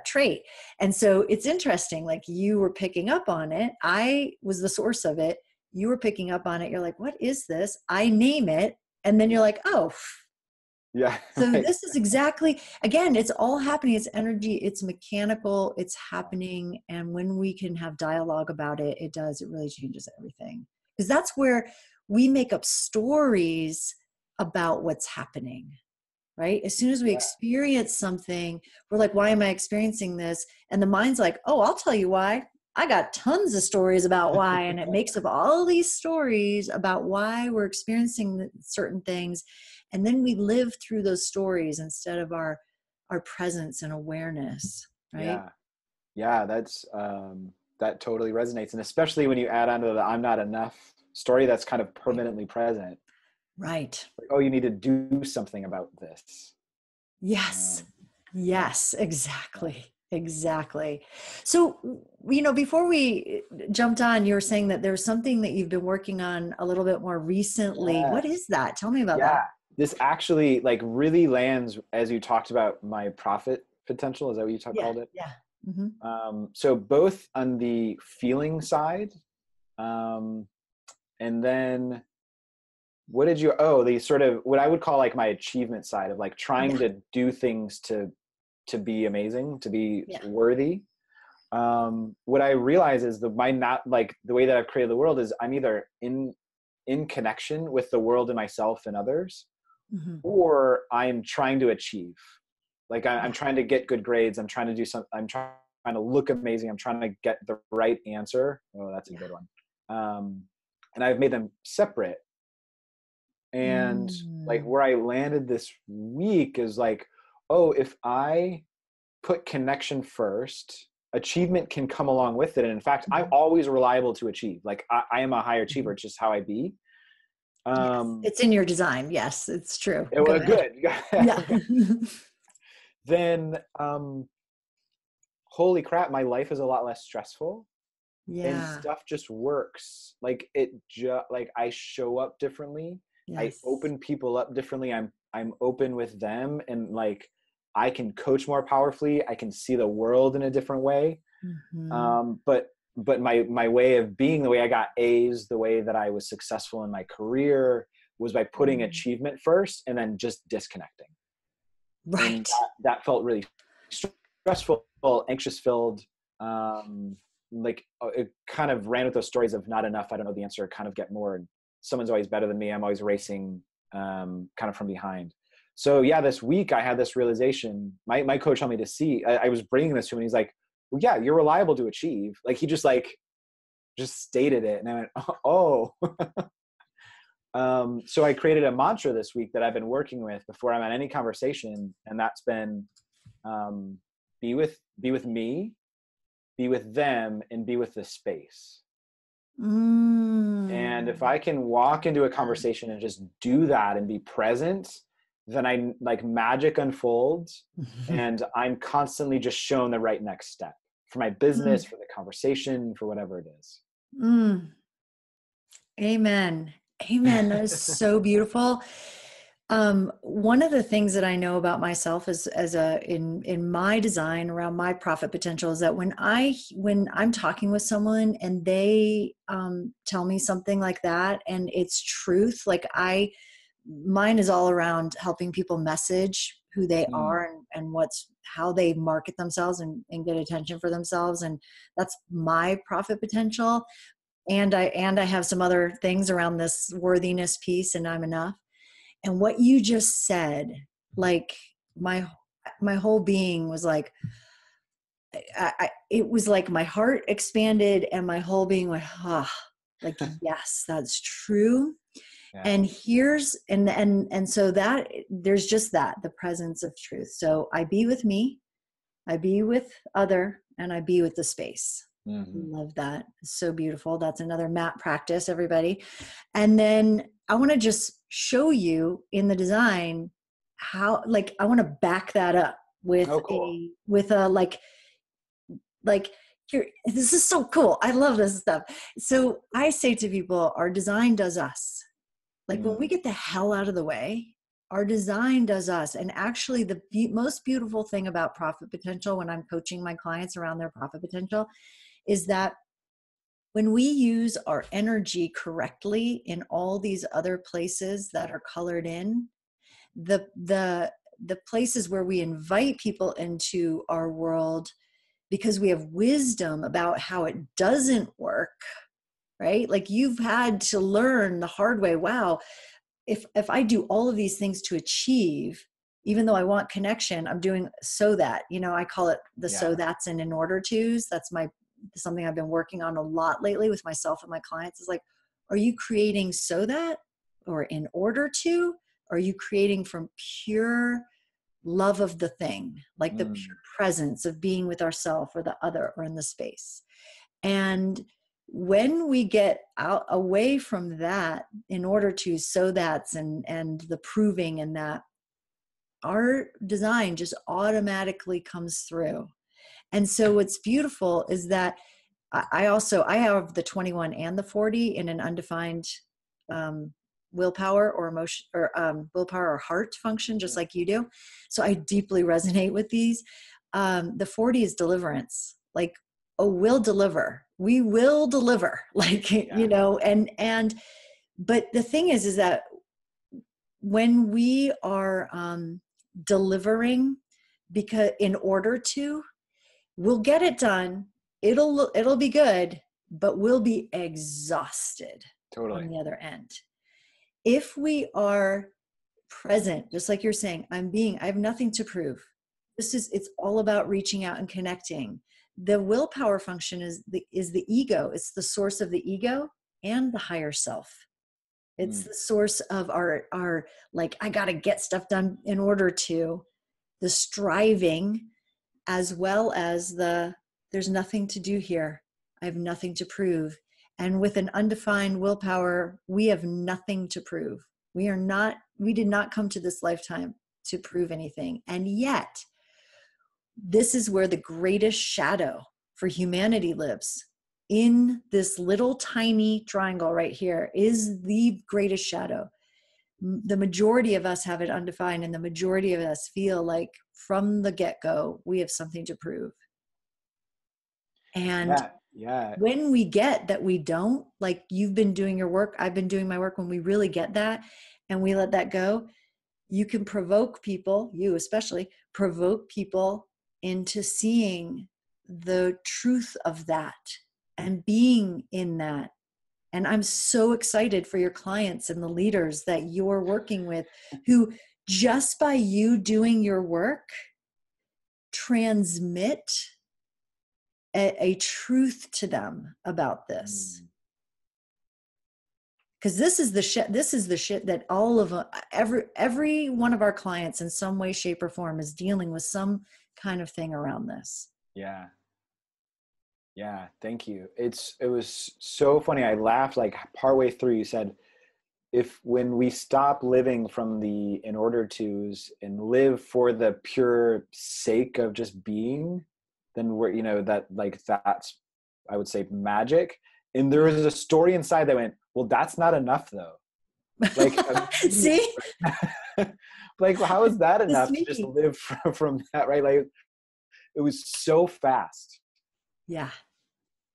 trait. And so it's interesting, like you were picking up on it. I was the source of it. You were picking up on it. You're like, what is this? I name it. And then you're like, oh, yeah. So this is exactly, again, it's all happening. It's energy. It's mechanical. It's happening. And when we can have dialogue about it, it really changes everything. Because that's where we make up stories about what's happening, right? As soon as we experience something, we're like, why am I experiencing this? And the mind's like, oh, I'll tell you why. I got tons of stories about why. And it makes up all these stories about why we're experiencing certain things. And then we live through those stories instead of our presence and awareness, right? Yeah, that's that totally resonates. And especially when you add on to the I'm not enough story, that's kind of permanently present. Right. Like, oh, you need to do something about this. Yes. Yes, exactly. Exactly. So, before we jumped on, you were saying that there's something that you've been working on a little bit more recently. Yes. What is that? Tell me about that. This actually like really lands as you talked about my profit potential. Is that what you called it? Yeah. Mm-hmm. So both on the feeling side, and then the sort of what I would call like my achievement side of like trying to do things to be amazing, to be worthy. What I realize is the way that I've created the world is I'm either in connection with the world and myself and others, or I'm trying to achieve. Like I'm trying to get good grades. I'm trying to do something. I'm trying to look amazing. I'm trying to get the right answer. Oh, that's a good one. And I've made them separate. And like where I landed this week is like, oh, if I put connection first, achievement can come along with it. And in fact, I'm always reliable to achieve. Like I am a high achiever. It's just how I be. Yes. It's in your design. Yes, it's true. Good. Yeah. Then, holy crap, my life is a lot less stressful. And stuff just works. Like like I show up differently. Yes. I open people up differently. I'm open with them, and like I can coach more powerfully. I can see the world in a different way. But my way of being, the way I got A's, the way that I was successful in my career was by putting achievement first and then just disconnecting. Right. And that felt really stressful, anxious filled. Like it kind of ran with those stories of not enough. I don't know the answer. Kind of get more. And someone's always better than me. I'm always racing, kind of from behind. So this week I had this realization. My coach told me to see. I was bringing this to him, and he's like, "Well, yeah, you're reliable to achieve." Like he just stated it, and I went, "Oh." So I created a mantra this week that I've been working with before I'm at any conversation, and that's been, be with me, be with them, and be with the space. And if I can walk into a conversation and just do that and be present, then magic unfolds, and I'm constantly just shown the right next step for my business, for the conversation, for whatever it is. Amen. Amen. That is so beautiful. One of the things that I know about myself in my design around my profit potential is that when I'm talking with someone and they tell me something like that and it's truth, like mine is all around helping people message who they are and how they market themselves and get attention for themselves. And that's my profit potential. And I have some other things around this worthiness piece and I'm enough. And what you just said, like my whole being was like, it was like my heart expanded and my whole being went, like, yes, that's true. Yeah. And so that there's just that, the presence of truth. So I be with me, I be with other, and I be with the space. Mm-hmm. Love that. It's so beautiful. That's another mat practice, everybody. And then I want to just show you in the design how, like, I want to back that up with like here, this is so cool. I love this stuff. So I say to people, our design does us. Like when we get the hell out of the way, our design does us. And actually the most beautiful thing about profit potential when I'm coaching my clients around their profit potential is that when we use our energy correctly in all these other places that are colored in, the places where we invite people into our world because we have wisdom about how it doesn't work, right? Like you've had to learn the hard way. Wow, if I do all of these things to achieve, even though I want connection, I'm doing so that, I call it the so that's and in order to's. That's something I've been working on a lot lately with myself and my clients is like, are you creating so that or in order to? Or are you creating from pure love of the thing, like the pure presence of being with ourselves or the other or in the space? And when we get out away from that in order to so that's and the proving and that, our design just automatically comes through. And so what's beautiful is that I have the 21 and the 40 in an undefined willpower or emotion or willpower or heart function, just like you do. So I deeply resonate with these. The 40 is deliverance. Like, oh, we'll deliver. We will deliver. Like, but the thing is that when we are delivering because in order to, we'll get it done. It'll be good, but we'll be exhausted on the other end. If we are present, just like you're saying, I have nothing to prove. It's all about reaching out and connecting. The willpower function is the ego. It's the source of the ego and the higher self. It's the source of our like, I got to get stuff done in order to, the striving, as well as there's nothing to do here. I have nothing to prove. And with an undefined willpower, we have nothing to prove. We did not come to this lifetime to prove anything. And yet, this is where the greatest shadow for humanity lives. In this little tiny triangle right here is the greatest shadow. The majority of us have it undefined, and the majority of us feel like from the get-go, we have something to prove. And when we get that we don't, like you've been doing your work, I've been doing my work, when we really get that and we let that go, you can provoke people, you especially, provoke people into seeing the truth of that and being in that. And I'm so excited for your clients and the leaders that you're working with, who just by you doing your work transmit a truth to them about this. Because this is the shit that all of every one of our clients in some way, shape, or form is dealing with some kind of thing around this. Yeah, thank you. It was so funny. I laughed like partway through. You said, when we stop living from the in order to's and live for the pure sake of just being, then we're, that's, I would say, magic. And there was a story inside that went, well, that's not enough though. Like, see, like, how is that enough to sneaky. just live from that, right? Like, it was so fast. Yeah.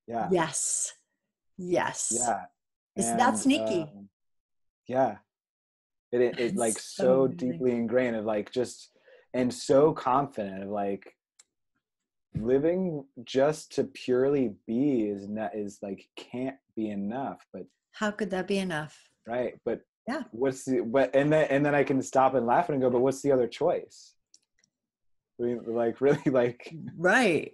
Yeah. Yes. Yes. Yeah. It's that And sneaky. yeah, it like It's so so amazing. deeply ingrained of like just, and so confident of like living just to purely be is not, is like, can't be enough. But How could that be enough? right, but Yeah. what's the, what, and then I can stop and laugh and go, but what's the other choice? I mean, like, really, like, Right.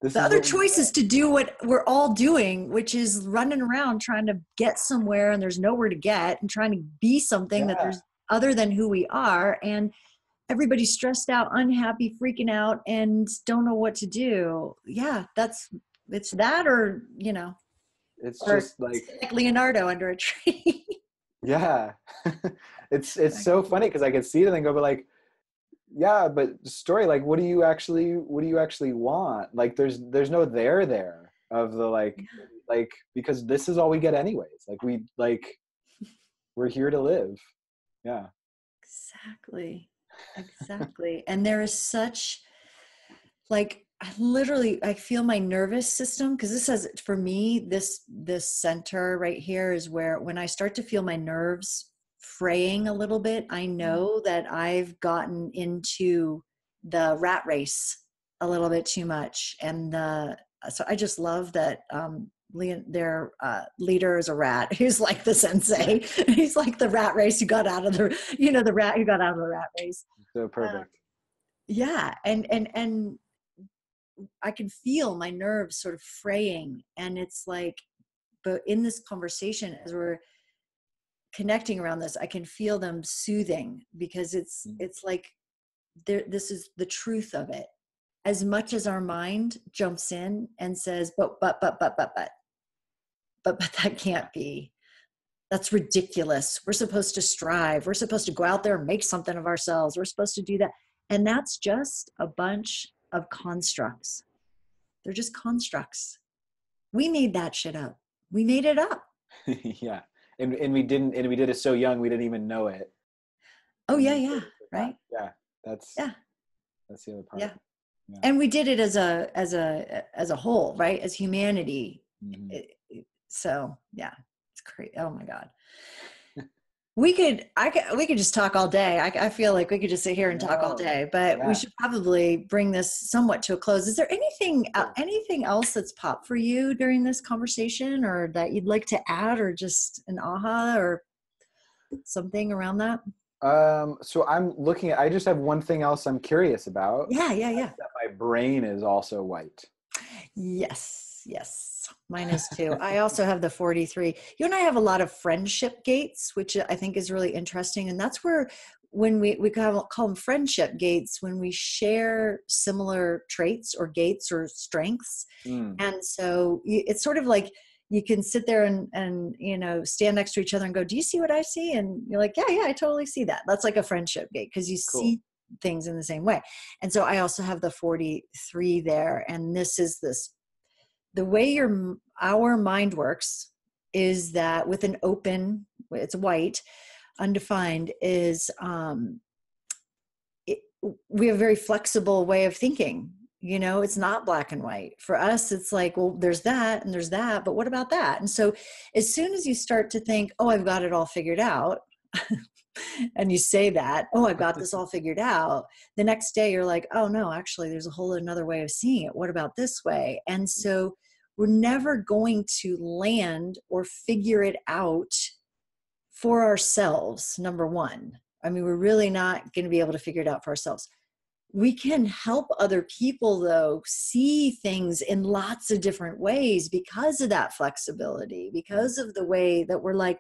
this The is other what we choice is to do what we're all doing, which is running around trying to get somewhere and there's nowhere to get, and trying to be something that yeah, there's other than who we are. And everybody's stressed out, unhappy, freaking out, and don't know what to do. Yeah, it's that, or, it's or just like, like Leonardo under a tree. yeah. It's so funny because I can see it and then go, but like, yeah, but story, like, what do you actually want? Like, there's no there of the like, because this is all we get anyways. Like, we're here to live. Yeah. Exactly. And there is such, like, I feel my nervous system, because this has, for me, this center right here is where, when I start to feel my nerves fraying a little bit, I know that I've gotten into the rat race a little bit too much. And so I just love that their leader is a rat who's like the sensei. He's like the rat race who got out of the rat who got out of the rat race. So Uh, perfect. yeah, and I can feel my nerves sort of fraying, and it's like, but in this conversation, as we're connecting around this, I can feel them soothing, because it's like, this is the truth of it. As much as our mind jumps in and says, but that can't be. That's ridiculous. We're supposed to strive. We're supposed to go out there and make something of ourselves. We're supposed to do that. And that's just a bunch of constructs. They're just constructs. We made that shit up. We made it up. Yeah. And we didn't, and we did it so young we didn't even know it. Oh And yeah, we yeah, totally forgot. right. Yeah. That's Yeah, that's the other part. yeah. Yeah. And we did it as a whole, right? As humanity. Mm-hmm. So yeah, it's crazy. Oh my God. We could just talk all day. I feel like we could just sit here and talk all No. day, but we Yeah. should probably bring this somewhat to a close. Is there Sure. anything else that's popped for you during this conversation, or that you'd like to add, or just an aha or something around that? So I'm looking at, I just have one thing else I'm curious about. Yeah, yeah, yeah. That's that my brain is also white. Yes, yes. Mine is too. I also have the 43. You and I have a lot of friendship gates, which I think is really interesting. And that's where, when we call them friendship gates, when we share similar traits or gates or strengths. Mm. And so it's sort of like, you can sit there and stand next to each other and go, do you see what I see? And you're like, yeah, I totally see that. That's like a friendship gate, because you Cool. see things in the same way. And so I also have the 43 there. And the way our mind works is that, with an open, it's white, undefined, is we have a very flexible way of thinking. It's not black and white. For us, it's like, well, there's that and there's that, but what about that? And so as soon as you start to think, oh, I've got it all figured out, and you say that, oh, I've got this all figured out, the next day you're like, oh no, actually there's a whole another way of seeing it. What about this way? And so we're never going to land or figure it out for ourselves. Number one, I mean, we're really not going to be able to figure it out for ourselves. We can help other people, though, see things in lots of different ways, because of that flexibility, because of the way that we're like,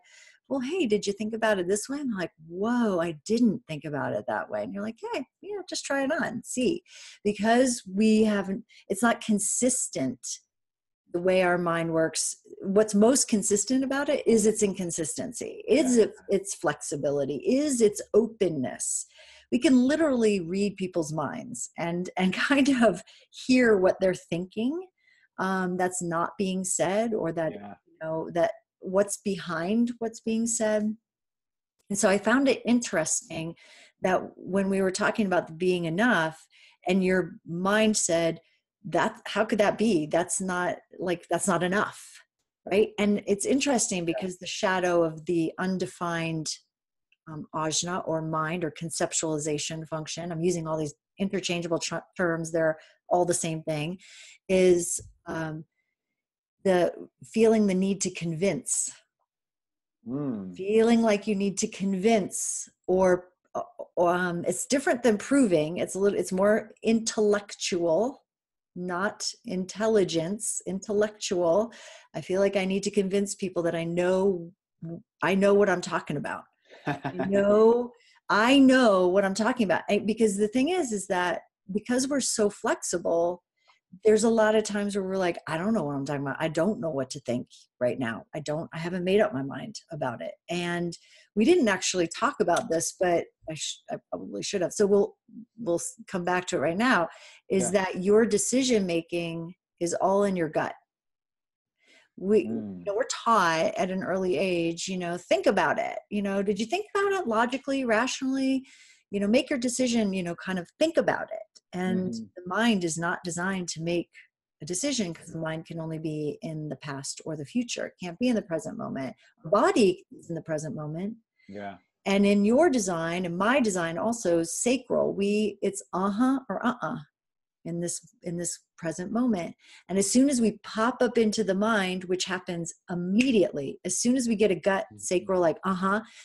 well, hey, did you think about it this way? I'm like, whoa, I didn't think about it that way. And you're like, hey, just try it on, see, because it's not consistent the way our mind works. What's most consistent about it is its inconsistency, is its flexibility, is its openness. We can literally read people's minds and kind of hear what they're thinking, that's not being said, or that that what's behind what's being said. And so I found it interesting that when we were talking about the being enough, and your mind said, that, how could that be? That's not enough. Right. And it's interesting because the shadow of the undefined ajna, or mind, or conceptualization function, I'm using all these interchangeable terms, they're all the same thing, is the feeling the need to convince. Feeling like you need to convince, or it's different than proving. It's more intellectual, not intelligence, intellectual. I feel like I need to convince people that I know what I'm talking about. I know what I'm talking about. Because the thing is that because we're so flexible, there's a lot of times where we're like, I don't know what I'm talking about. I don't know what to think right now. I haven't made up my mind about it. And we didn't actually talk about this, but I probably should have. So we'll come back to it right now, is that your decision-making is all in your gut. We're taught at an early age, think about it. Did you think about it logically, rationally? Make your decision, kind of think about it. And the mind is not designed to make a decision, because the mind can only be in the past or the future. It can't be in the present moment. Our body is in the present moment. Yeah. And in your design, and my design also, sacral, it's or in this present moment. And as soon as we pop up into the mind, which happens immediately, as soon as we get a gut sacral, like,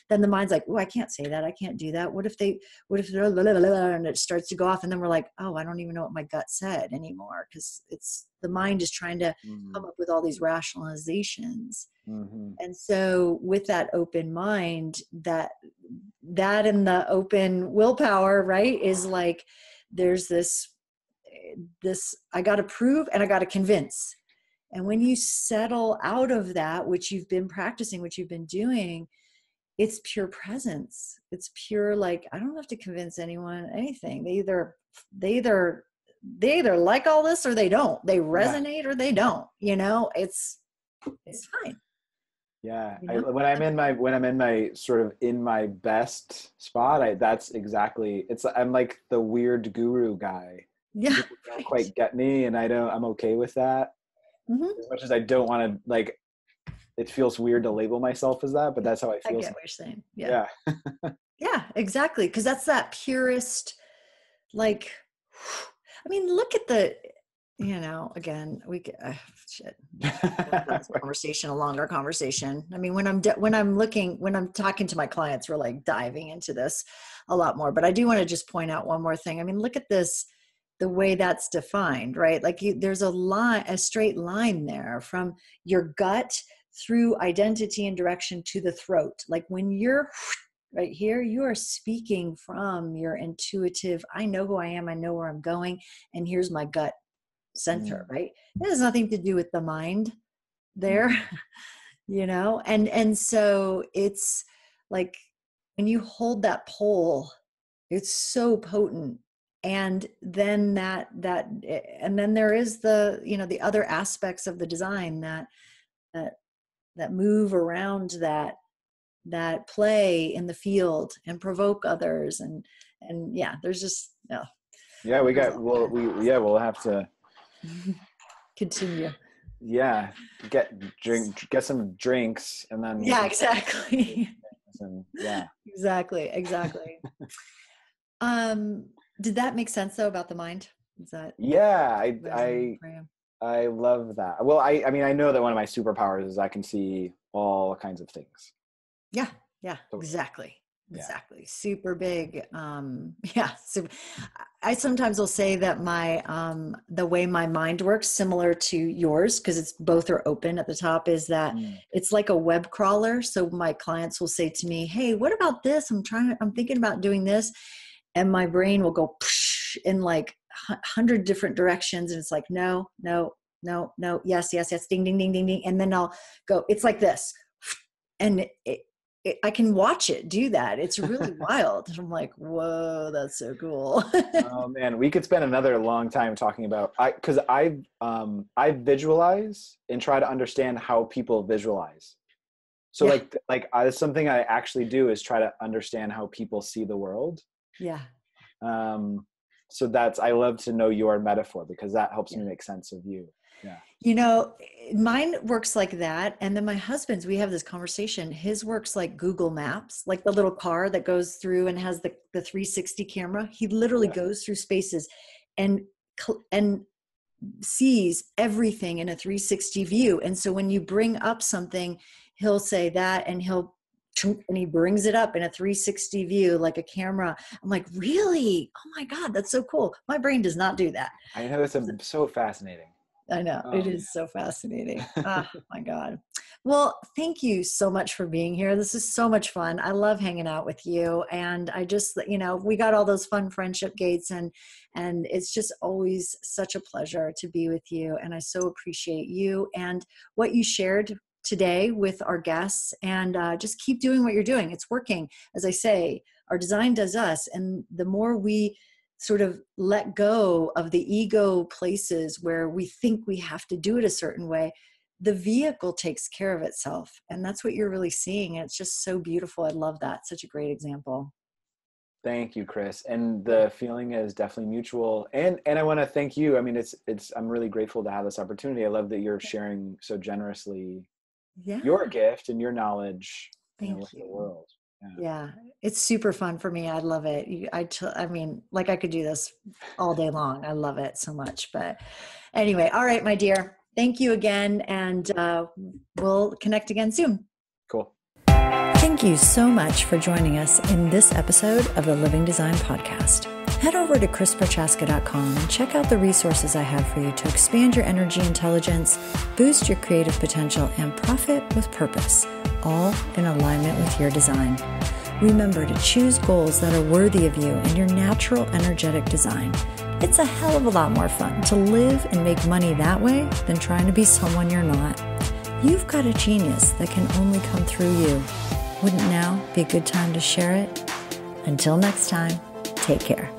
then the mind's like, oh, I can't say that. I can't do that. What if they're, and it starts to go off. And then we're like, oh, I don't even know what my gut said anymore. Because the mind is trying to come up with all these rationalizations. And so with that open mind, that and the open willpower, right, is like, there's this I got to prove and I got to convince. And when you settle out of that, which you've been practicing, which you've been doing, it's pure presence. It's pure, like, I don't have to convince anyone anything. They either like all this or they don't. They resonate or they don't. It's fine. Yeah. When I'm in my sort of in my best spot, that's exactly, I'm like the weird guru guy. Yeah. People don't quite get me, and I'm okay with that. As much as I don't want to, like, it feels weird to label myself as that, but that's how I feel. I get what you're saying. Yeah. Yeah, exactly. Because that's that purest, like, I mean, look at the, again, we get, conversation, a longer conversation. I mean, when I'm talking to my clients, we're like diving into this a lot more, but I do want to just point out one more thing. I mean, look at this, the way that's defined, right? Like there's a straight line there from your gut through identity and direction to the throat. Like when you're right here, you are speaking from your intuitive, I know who I am, I know where I'm going, and here's my gut center, right? It has nothing to do with the mind there, and so it's like when you hold that pole, it's so potent. And then and then there is the, the other aspects of the design that move around that play in the field and provoke others. And there's just, we'll have to continue. Yeah. Get some drinks and then. Yeah, exactly. And, Exactly. Did that make sense though about the mind? Is that? Yeah, I love that. Well, I mean, I know that one of my superpowers is I can see all kinds of things. Yeah, exactly. Super big. Super. I sometimes will say that the way my mind works, similar to yours, because it's both are open at the top, is that it's like a web crawler. So my clients will say to me, hey, what about this? I'm thinking about doing this. And my brain will go in like 100 different directions. And it's like, no, yes, ding, ding, ding, ding, ding. And then I'll go, it's like this. And I can watch it do that. It's really wild. I'm like, whoa, that's so cool. Oh man, we could spend another long time talking about, because I visualize and try to understand how people visualize. So something I actually do is try to understand how people see the world. Yeah. So I love to know your metaphor because that helps me make sense of you. Yeah. You know, mine works like that. And then my husband's, we have this conversation. His works like Google Maps, like the little car that goes through and has the 360 camera. He literally goes through spaces and sees everything in a 360 view. And so when you bring up something, he'll say that, and he brings it up in a 360 view, like a camera. I'm like, really? Oh my God, that's so cool. My brain does not do that. I know, it's so fascinating. I know. It is so fascinating. Oh my God. Well, thank you so much for being here. This is so much fun. I love hanging out with you. And I just, we got all those fun friendship gates, and it's just always such a pleasure to be with you. And I so appreciate you and what you shared today with our guests, and just keep doing what you're doing. It's working. As I say, our design does us. And the more we sort of let go of the ego places where we think we have to do it a certain way, the vehicle takes care of itself. And that's what you're really seeing. And it's just so beautiful. I love that. Such a great example. Thank you, Chris. And the feeling is definitely mutual. And I want to thank you. I mean, I'm really grateful to have this opportunity. I love that you're sharing so generously your gift and your knowledge with the world. Yeah, it's super fun for me. I love it. I mean, like I could do this all day long. I love it so much. But anyway, all right, my dear. Thank you again, and we'll connect again soon. Cool. Thank you so much for joining us in this episode of the Living Design Podcast. Head over to chrisprochaska.com and check out the resources I have for you to expand your energy intelligence, boost your creative potential, and profit with purpose, all in alignment with your design. Remember to choose goals that are worthy of you and your natural energetic design. It's a hell of a lot more fun to live and make money that way than trying to be someone you're not. You've got a genius that can only come through you. Wouldn't now be a good time to share it? Until next time, take care.